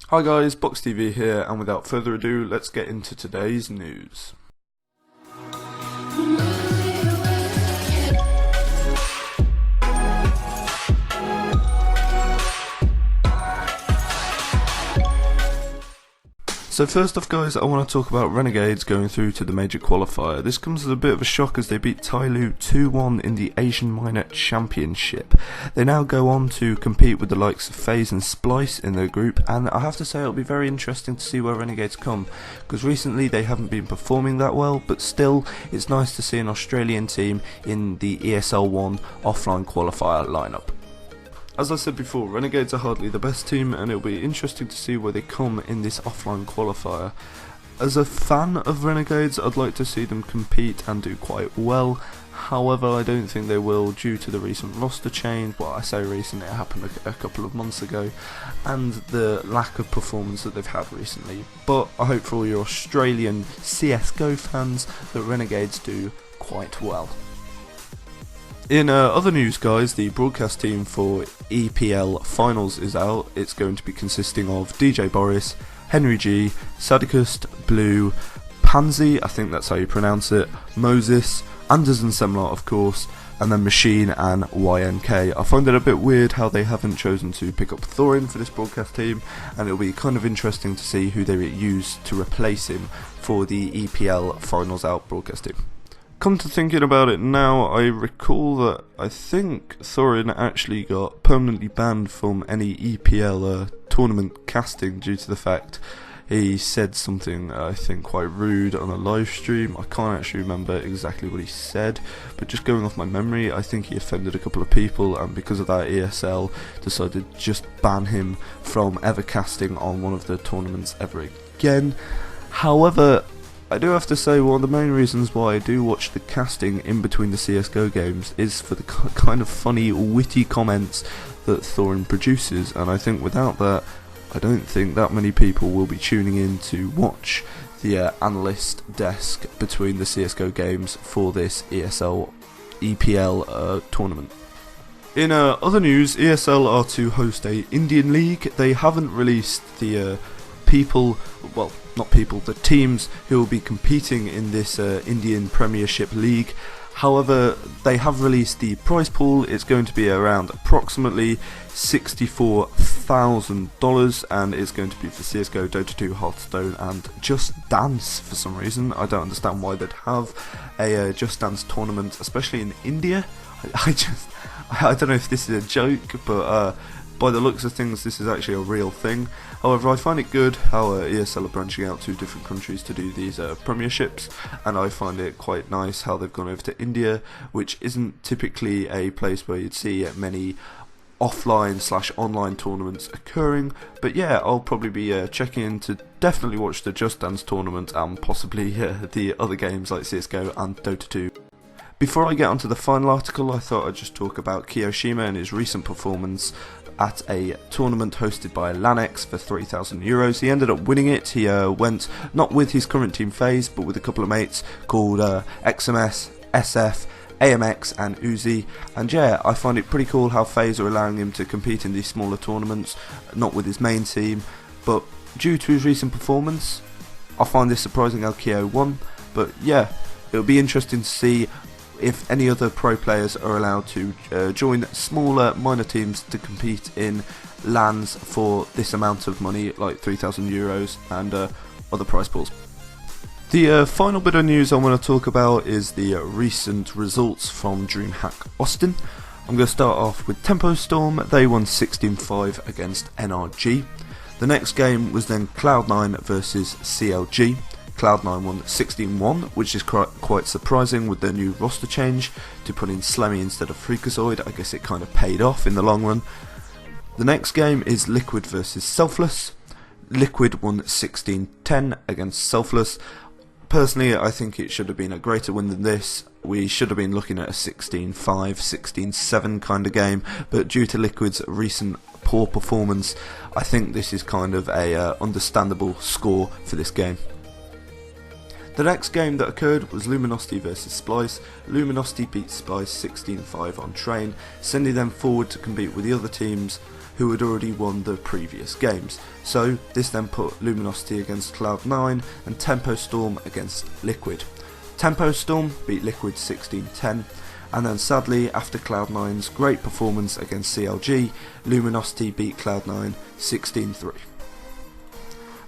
Hi guys, BoxTV here, and without further ado, let's get into today's news. So first off guys, I want to talk about Renegades going through to the major qualifier. This comes as a bit of a shock as they beat Tyloo 2-1 in the Asian Minor Championship. They now go on to compete with the likes of FaZe and Splice in their group, and I have to say it'll be very interesting to see where Renegades come, because recently they haven't been performing that well, but still it's nice to see an Australian team in the ESL 1 offline qualifier lineup. As I said before, Renegades are hardly the best team, and it'll be interesting to see where they come in this offline qualifier. As a fan of Renegades, I'd like to see them compete and do quite well. However, I don't think they will due to the recent roster change. Well, I say recent, it happened a couple of months ago, and the lack of performance that they've had recently. But I hope for all your Australian CSGO fans that Renegades do quite well. In other news guys, the broadcast team for EPL Finals is out. It's going to be consisting of DJ Boris, Henry G, Sadikust, Blue, Pansy, I think that's how you pronounce it, Moses, Anders and Semlar of course, and then Machine and YNK. I find it a bit weird how they haven't chosen to pick up Thorin for this broadcast team, and it'll be kind of interesting to see who they use to replace him for the EPL Finals out broadcast team. Come to thinking about it now, I recall that I think Thorin actually got permanently banned from any EPL tournament casting due to the fact he said something I think quite rude on a live stream. I can't actually remember exactly what he said, but just going off my memory, I think he offended a couple of people, and because of that ESL decided to just ban him from ever casting on one of the tournaments ever again. However, I do have to say one of the main reasons why I do watch the casting in between the CSGO games is for the kind of funny, witty comments that Thorin produces, and I think without that, I don't think that many people will be tuning in to watch the analyst desk between the CSGO games for this EPL tournament. In other news, ESL are to host a Indian league. They haven't released the the teams who will be competing in this Indian Premiership League. However, they have released the prize pool. It's going to be around approximately $64,000, and it's going to be for CSGO, Dota 2, Hearthstone, and Just Dance for some reason. I don't understand why they'd have a Just Dance tournament, especially in India. I don't know if this is a joke, but by the looks of things, this is actually a real thing. However, I find it good how ESL are branching out to different countries to do these premierships, and I find it quite nice how they've gone over to India, which isn't typically a place where you'd see many offline/online tournaments occurring. But yeah, I'll probably be checking in to definitely watch the Just Dance tournament and possibly the other games like CSGO and Dota 2. Before I get onto the final article, I thought I'd just talk about Kiyoshima and his recent performance at a tournament hosted by Lanex for €3,000. He ended up winning it. He went not with his current team FaZe, but with a couple of mates called XMS, SF, AMX and Uzi, and yeah, I find it pretty cool how FaZe are allowing him to compete in these smaller tournaments, not with his main team, but due to his recent performance, I find this surprising how Kyo won. But yeah, it'll be interesting to see if any other pro players are allowed to join smaller minor teams to compete in LANs for this amount of money, like €3,000 and other prize pools. The final bit of news I want to talk about is the recent results from Dreamhack Austin. I'm going to start off with Tempo Storm. They won 16-5 against NRG. The next game was then Cloud9 versus CLG. Cloud9 won 16-1, which is quite surprising with their new roster change to put in Slemmy instead of Freakazoid. I guess it kind of paid off in the long run. The next game is Liquid versus Selfless. Liquid won 16-10 against Selfless. Personally, I think it should have been a greater win than this. We should have been looking at a 16-5, 16-7 kind of game, but due to Liquid's recent poor performance, I think this is kind of a understandable score for this game. The next game that occurred was Luminosity versus Splice. Luminosity beat Splice 16-5 on Train, sending them forward to compete with the other teams who had already won the previous games. So this then put Luminosity against Cloud9 and Tempo Storm against Liquid. Tempo Storm beat Liquid 16-10, and then sadly, after Cloud9's great performance against CLG, Luminosity beat Cloud9 16-3.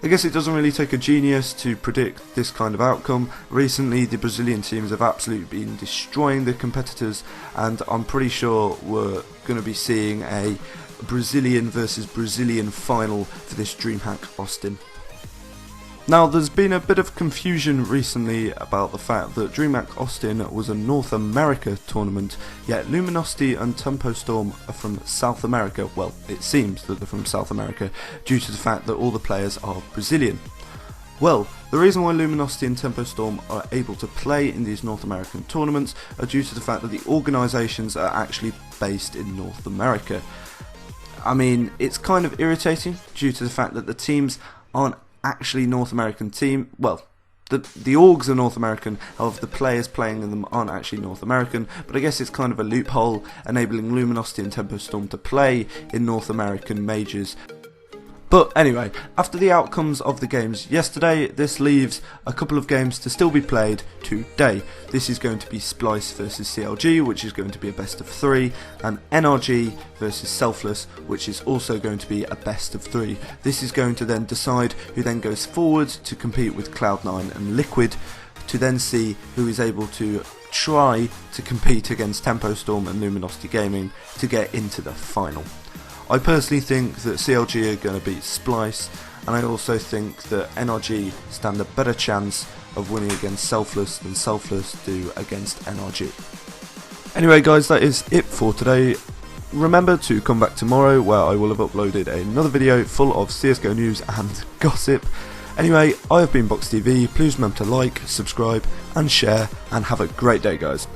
I guess it doesn't really take a genius to predict this kind of outcome. Recently the Brazilian teams have absolutely been destroying the competitors, and I'm pretty sure we're going to be seeing a Brazilian versus Brazilian final for this Dreamhack Austin. Now, there's been a bit of confusion recently about the fact that Dreamhack Austin was a North America tournament, yet Luminosity and Tempo Storm are from South America. Well, it seems that they're from South America due to the fact that all the players are Brazilian. Well, the reason why Luminosity and Tempo Storm are able to play in these North American tournaments are due to the fact that the organisations are actually based in North America. I mean, it's kind of irritating due to the fact that the teams aren't actually North American team. Well, the orgs are North American, however the players playing in them aren't actually North American, but I guess it's kind of a loophole enabling Luminosity and Tempo Storm to play in North American majors. But anyway, after the outcomes of the games yesterday, this leaves a couple of games to still be played today. This is going to be Splice versus CLG, which is going to be a best of 3, and NRG versus Selfless, which is also going to be a best of 3. This is going to then decide who then goes forward to compete with Cloud9 and Liquid, to then see who is able to try to compete against Tempo Storm and Luminosity Gaming to get into the final. I personally think that CLG are going to beat Splice, and I also think that NRG stand a better chance of winning against Selfless than Selfless do against NRG. Anyway guys, that is it for today. Remember to come back tomorrow where I will have uploaded another video full of CSGO news and gossip. Anyway, I have been BoxTV, please remember to like, subscribe and share, and have a great day guys.